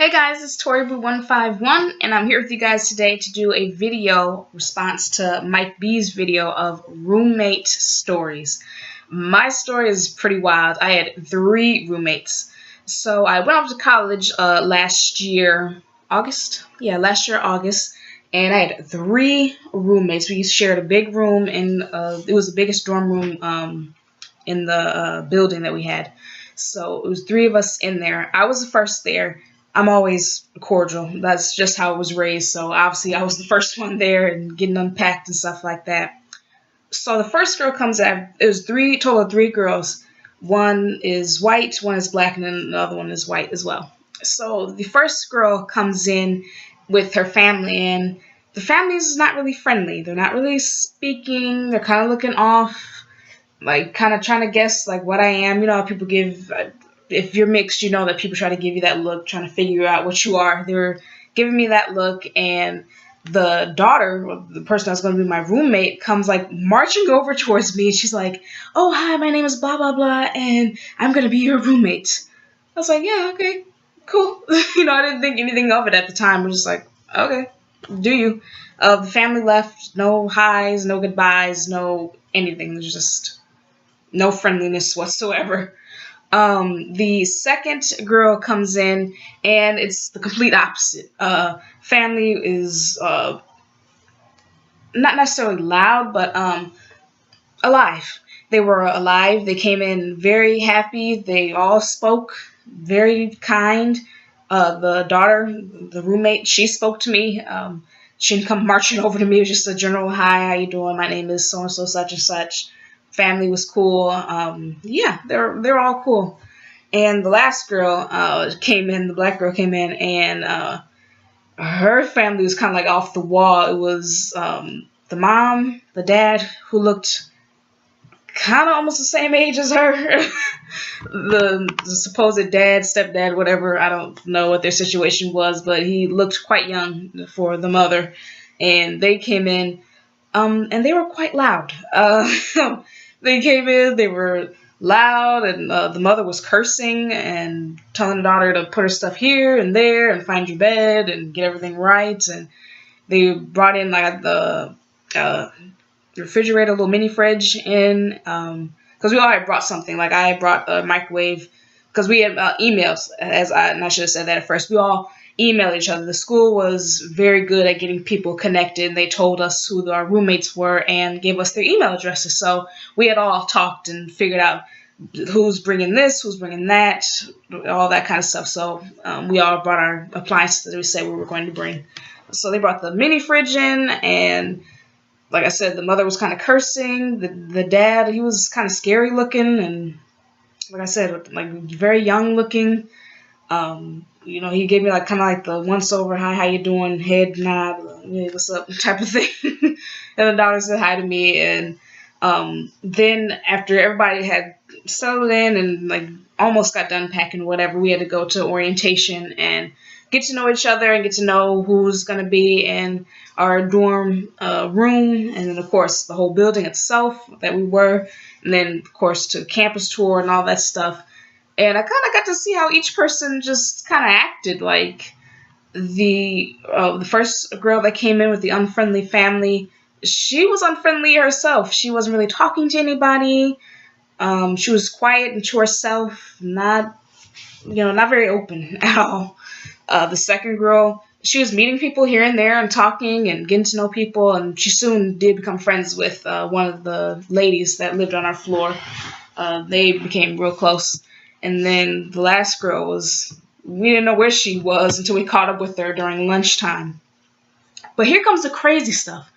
Hey guys, it's ToriBoo151 and I'm here with you guys today to do a video response to Mike B's video of roommate stories. My story is pretty wild. I had 3 roommates. So I went off to college last year, August? Yeah, last year, August. And I had 3 roommates. We shared a big room and it was the biggest dorm room in the building that we had. So it was 3 of us in there. I was the first there. I'm always cordial. That's just how I was raised. So obviously I was the first one there and getting unpacked and stuff like that. So the first girl comes out. It was total of 3 girls. One is white, one is black, and then the other one is white as well. So the first girl comes in with her family, and the family is not really friendly. They're not really speaking. They're kind of looking off, like kind of trying to guess like what I am. You know how people give. If you're mixed, you know that people try to give you that look, trying to figure out what you are. They were giving me that look, and the daughter, the person that's going to be my roommate, comes like marching over towards me, and she's like, "Oh, hi, my name is blah, blah, blah, and I'm going to be your roommate." I was like, "Yeah, okay, cool." I didn't think anything of it at the time. I was just like, "Okay, do you?" The family left, no highs, no goodbyes, no anything. There's just no friendliness whatsoever. The second girl comes in, and it's the complete opposite. Family is not necessarily loud, but alive. They were alive. They came in very happy. They all spoke, very kind. The daughter, the roommate, she spoke to me. She didn't come marching over to me. It was just a general hi, how you doing? My name is so and so, such and such. Family was cool. Yeah, they're all cool. And the last girl came in, the black girl came in, and her family was kind of like off the wall. It was the mom, the dad, who looked kind of almost the same age as her. the supposed dad, stepdad, whatever. I don't know what their situation was, but he looked quite young for the mother. And they came in, and they were quite loud. They came in, they were loud, and the mother was cursing and telling the daughter to put her stuff here and there and find your bed and get everything right. And they brought in like the refrigerator, a little mini fridge in, because we all had brought something. Like I brought a microwave, because we had emails, and I should have said that at first. We all emailed each other. The school was very good at getting people connected. They told us who our roommates were and gave us their email addresses. So we had all talked and figured out who's bringing this, who's bringing that, all that kind of stuff. So we all brought our appliances that we said we were going to bring. So they brought the mini fridge in, and like I said, the mother was kind of cursing. The dad, he was kind of scary looking, and like I said, like very young looking. He gave me like kind of like the once over, hi, how you doing, head nod, hey, what's up, type of thing. And the daughter said hi to me, and then after everybody had settled in and like almost got done packing, whatever, we had to go to orientation and get to know each other and get to know who's going to be in our dorm room, and then of course the whole building itself that we were, and then of course to campus tour and all that stuff. And I kind of got to see how each person just kind of acted. Like the first girl that came in with the unfriendly family, she was unfriendly herself. She wasn't really talking to anybody. She was quiet and to herself, not very open at all. The second girl, she was meeting people here and there and talking and getting to know people, and she soon did become friends with one of the ladies that lived on our floor. They became real close. And then the last girl we didn't know where she was until we caught up with her during lunchtime. But here comes the crazy stuff.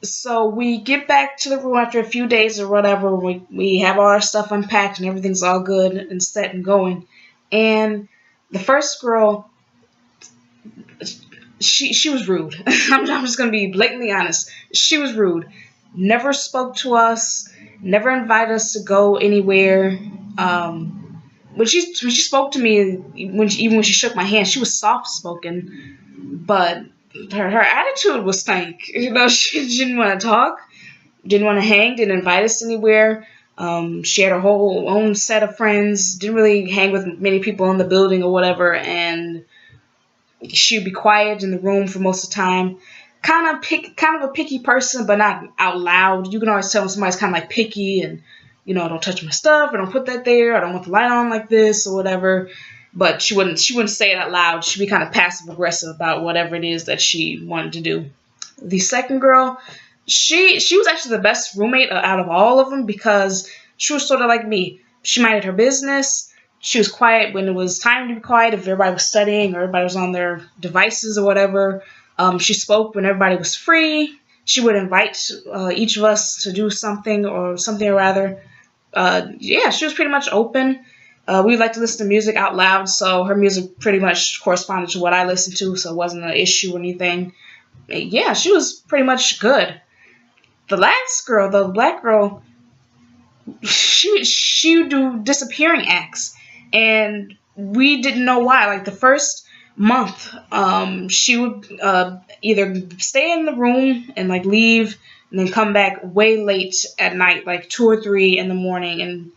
So we get back to the room after a few days or whatever. We have all our stuff unpacked and everything's all good and set and going. And the first girl, she was rude. I'm just going to be blatantly honest. She was rude. Never spoke to us. Never invited us to go anywhere. When she spoke to me, even when she shook my hand, she was soft spoken, but her attitude was stank. She didn't want to talk, didn't want to hang, didn't invite us anywhere. She had her whole own set of friends, didn't really hang with many people in the building or whatever, and She'd be quiet in the room for most of the time. Kind of a picky person, but not out loud. You can always tell when somebody's kind of like picky and, don't touch my stuff, or don't put that there, I don't want the light on like this, or whatever. But she wouldn't say it out loud. She'd be kind of passive aggressive about whatever it is that she wanted to do. The second girl, she was actually the best roommate out of all of them because she was sort of like me. She minded her business. She was quiet when it was time to be quiet, if everybody was studying or everybody was on their devices or whatever. She spoke when everybody was free. She would invite each of us to do something or something or rather. Yeah, she was pretty much open. We like to listen to music out loud, so her music pretty much corresponded to what I listened to, so it wasn't an issue or anything. Yeah, she was pretty much good. The last girl, the black girl, she would do disappearing acts, and we didn't know why. Like the first month, she would either stay in the room and like leave, and then come back way late at night, like 2 or 3 in the morning, and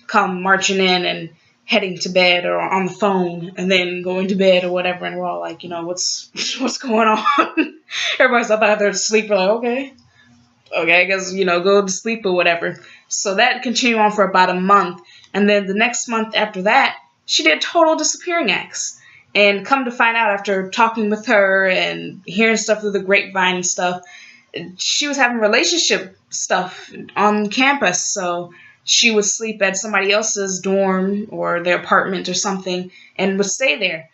come marching in and heading to bed or on the phone and then going to bed or whatever. And we're all like, what's going on? Everybody's up out there to sleep. We're like, okay, I guess, go to sleep or whatever. So that continued on for about a month. And then the next month after that, she did total disappearing acts. And come to find out after talking with her and hearing stuff through the grapevine and stuff, she was having relationship stuff on campus. So she would sleep at somebody else's dorm or their apartment or something and would stay there.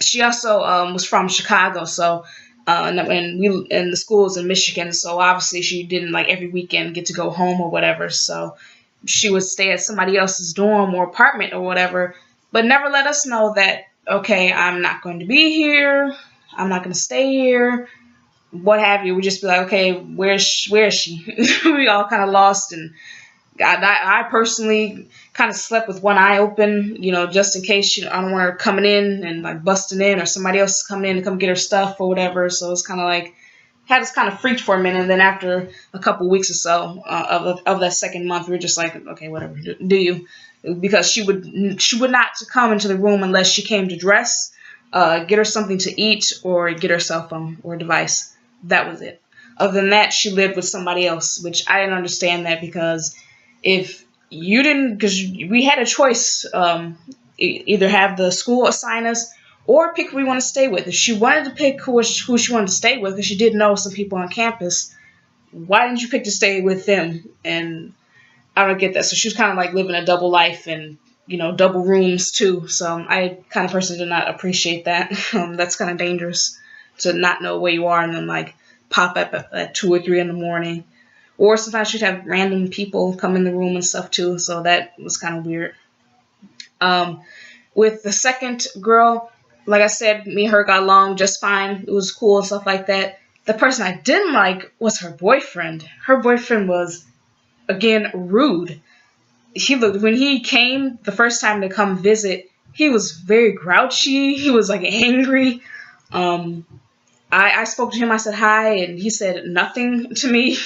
She also was from Chicago, so and the school was in Michigan, so obviously she didn't like every weekend get to go home or whatever. So she would stay at somebody else's dorm or apartment or whatever, but never let us know that, okay, I'm not going to be here, I'm not going to stay here, what have you. We just be like, okay, where is she? We all kind of lost, and I personally kind of slept with one eye open, just in case I don't want her coming in and like busting in, or somebody else coming in to come get her stuff or whatever. So it's kind of like had us kind of freaked for a minute. And then after a couple weeks or so of that second month, we were just like, okay, whatever, do you? Because she would not come into the room unless she came to dress, get her something to eat, or get her cell phone or device. That was it. Other than that, she lived with somebody else, which I didn't understand that, because if you didn't, because we had a choice, either have the school assign us or pick who we want to stay with. If she wanted to pick who she wanted to stay with, because she did know some people on campus, why didn't you pick to stay with them? And I don't get that. So she was kind of like living a double life and, double rooms too. So I kind of personally did not appreciate that. That's kind of dangerous to not know where you are and then like pop up at 2 or 3 in the morning. Or sometimes she'd have random people come in the room and stuff too. So that was kind of weird. With the second girl, like I said, me and her got along just fine. It was cool and stuff like that. The person I didn't like was her boyfriend. Her boyfriend was, again, rude. When he came the first time to come visit, he was very grouchy. He was like angry. I spoke to him. I said hi, and he said nothing to me. He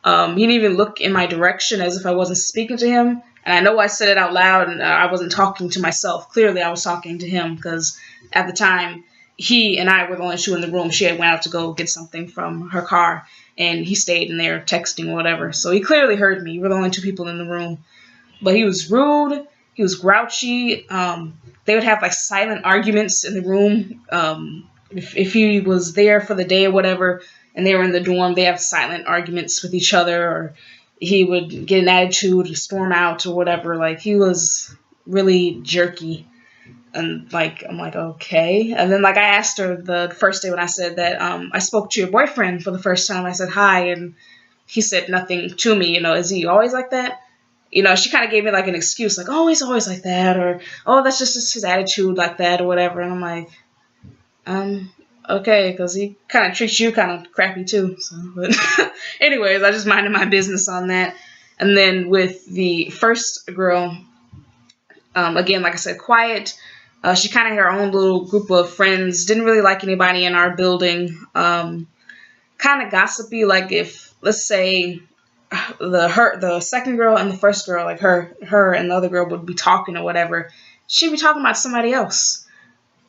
didn't even look in my direction as if I wasn't speaking to him. And I know I said it out loud, and I wasn't talking to myself. Clearly, I was talking to him, because at the time, he and I were the only two in the room. She had went out to go get something from her car, and he stayed in there texting or whatever. So he clearly heard me. We were the only two people in the room. But he was rude. He was grouchy. They would have like silent arguments in the room. If he was there for the day or whatever, and they were in the dorm, they have silent arguments with each other, or he would get an attitude and storm out or whatever. Like, he was really jerky. And like, I'm like, okay. And then like, I asked her the first day when I said that I spoke to your boyfriend for the first time. I said hi, and he said nothing to me. Is he always like that? She kind of gave me like an excuse, like, oh, he's always like that, or oh, that's just his attitude like that or whatever. And I'm like, okay, because he kind of treats you kind of crappy too. So, but anyways, I just minded my business on that. And then with the first girl, again, like I said, quiet. She kind of had her own little group of friends. Didn't really like anybody in our building. Kind of gossipy. Like, if, let's say, the second girl and the first girl, like her and the other girl would be talking or whatever, she'd be talking about somebody else.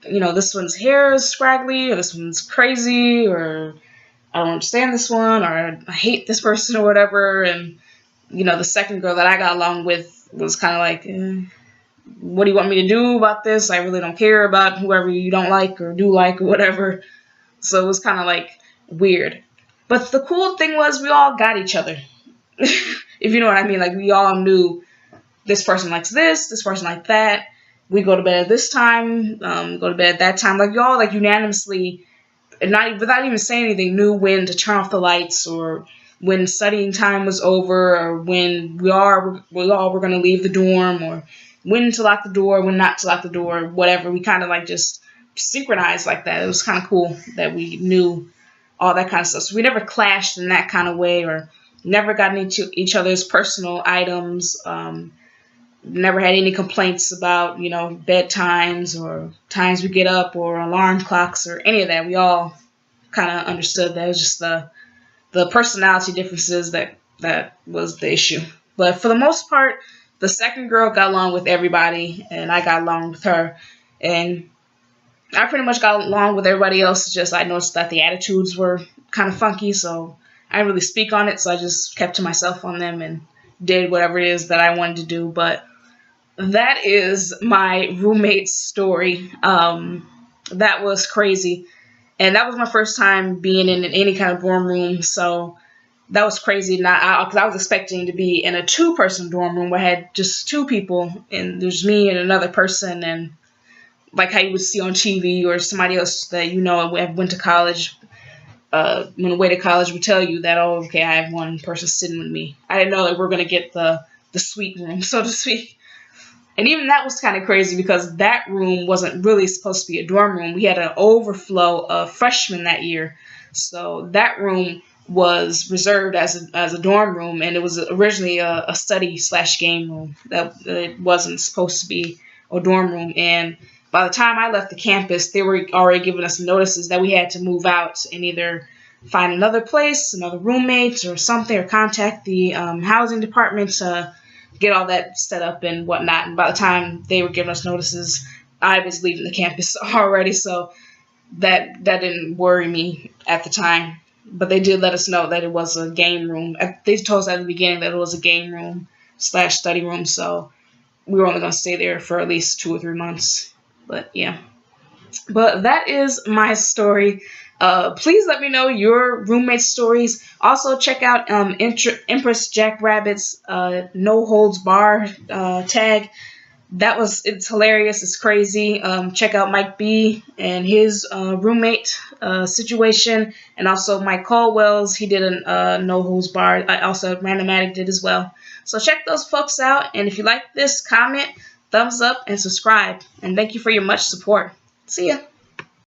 this one's hair is scraggly, or this one's crazy, or I don't understand this one, or I hate this person, or whatever. And the second girl that I got along with was kind of like, what do you want me to do about this? I really don't care about whoever you don't like or do like or whatever. So it was kind of like weird. But the cool thing was we all got each other. If you know what I mean. Like, we all knew this person likes this person like that. We go to bed at this time, go to bed at that time. Like, we all like unanimously, and without even saying anything, knew when to turn off the lights, or when studying time was over, or when we all were going to leave the dorm, or when to lock the door, when not to lock the door, whatever. We kind of like just synchronized like that. It was kind of cool that we knew all that kind of stuff. So we never clashed in that kind of way, or never got into each other's personal items. Never had any complaints about, bedtimes or times we get up or alarm clocks or any of that. We all kind of understood that. It was just the personality differences that was the issue. But for the most part, the second girl got along with everybody, and I got along with her. And I pretty much got along with everybody else. It's just I noticed that the attitudes were kind of funky, so I didn't really speak on it. So I just kept to myself on them and did whatever it is that I wanted to do. But that is my roommate's story. That was crazy. And that was my first time being in any kind of dorm room. So that was crazy. Because I was expecting to be in a 2-person dorm room where I had just 2 people. And there's me and another person. And like how you would see on TV, or somebody else that went to college, went away to college, would tell you that, oh, okay, I have one person sitting with me. I didn't know that we're going to get the suite room, so to speak. And even that was kind of crazy, because that room wasn't really supposed to be a dorm room. We had an overflow of freshmen that year. So that room was reserved as a dorm room, and it was originally a study/game room. That it wasn't supposed to be a dorm room. And by the time I left the campus, they were already giving us notices that we had to move out and either find another place, another roommate or something, or contact the housing department to get all that set up and whatnot. And by the time they were giving us notices, I was leaving the campus already, so that didn't worry me at the time. But they did let us know that it was a game room. They told us at the beginning that it was a game room/study room, so we were only going to stay there for at least 2 or 3 months. But yeah. But that is my story. Please let me know your roommate stories. Also, check out Empress Jackrabbit's No Holds Bar tag. It's hilarious. It's crazy. Check out Mike B and his roommate situation, and also Mike Caldwell's. He did a No Holds Bar. Also, Random Addict did as well. So check those folks out. And if you like this, comment, thumbs up, and subscribe. And thank you for your much support. See ya.